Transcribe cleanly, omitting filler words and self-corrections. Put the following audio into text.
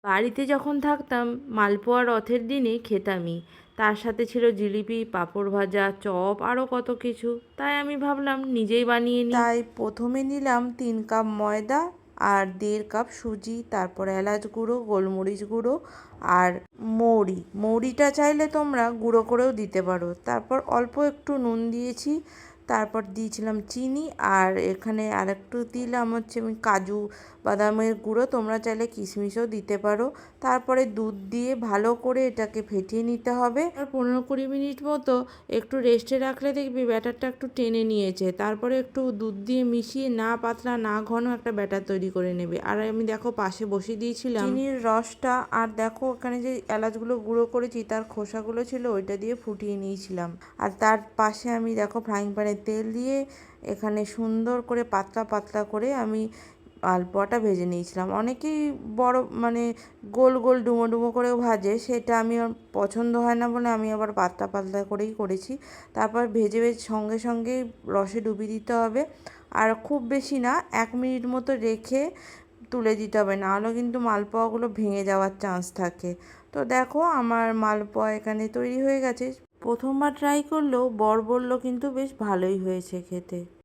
বাড়িতে যখন থাকতাম মালপোয়া রথের দিনে খেতামই। তার সাথে ছিল জিলিপি, পাঁপড় ভাজা, চপ, আরও কত কিছু। তাই আমি ভাবলাম নিজেই বানিয়ে নিই। তাই প্রথমে নিলাম 3 কাপ ময়দা আর 1.5 কাপ সুজি, তারপর এলাচ গুঁড়ো, গোলমরিচ গুঁড়ো আর মৌরিটা চাইলে তোমরা গুঁড়ো করেও দিতে পারো। তারপর অল্প একটু নুন দিয়েছি, তারপর দিয়েছিলাম চিনি, আর এখানে আরেকটু দিলাম হচ্ছে আমি কাজু বাদামের গুঁড়ো, তোমরা চাইলে কিশমিশও দিতে পারো। তারপরে দুধ দিয়ে ভালো করে এটাকে ফেটিয়ে নিতে হবে। আর 15-20 মিনিট মতো একটু রেস্টে রাখলে দেখবি ব্যাটারটা একটু টেনে নিয়েছে। তারপরে একটু দুধ দিয়ে মিশিয়ে না পাতলা না ঘন একটা ব্যাটার তৈরি করে নেবে। আর আমি দেখো পাশে বসিয়ে দিয়েছিলাম চিনির রসটা, আর দেখো এখানে যে এলাচগুলো গুঁড়ো করেছি তার খোসাগুলো ছিল ওইটা দিয়ে ফুটিয়ে নিয়েছিলাম। আর তার পাশে আমি দেখো ফ্রাইং প্যানে তেল দিয়ে এখানে সুন্দর করে পাতলা পাতলা করে আমি মালপোয়াটা ভেজে নিয়েছিলাম। অনেকেই বড় মানে গোল গোল ডুমো ডুমো করেও ভাজে, সেটা আমি পছন্দ হয় না বলে আমি আবার পাতলা পাতলা করেই করেছি। তারপর ভেজে ভেজে সঙ্গে সঙ্গেই রসে ডুবিয়ে দিতে হবে, আর খুব বেশি না, 1 মিনিট মতো রেখে তুলে দিতে হবে, নাহলে কিন্তু মালপোয়াগুলো ভেঙে যাওয়ার চান্স থাকে। তো দেখো আমার মালপোয়া এখানে তৈরি হয়ে গেছে। প্রথমবার ট্রাই করলেও বর বললো কিন্তু বেশ ভালোই হয়েছে খেতে।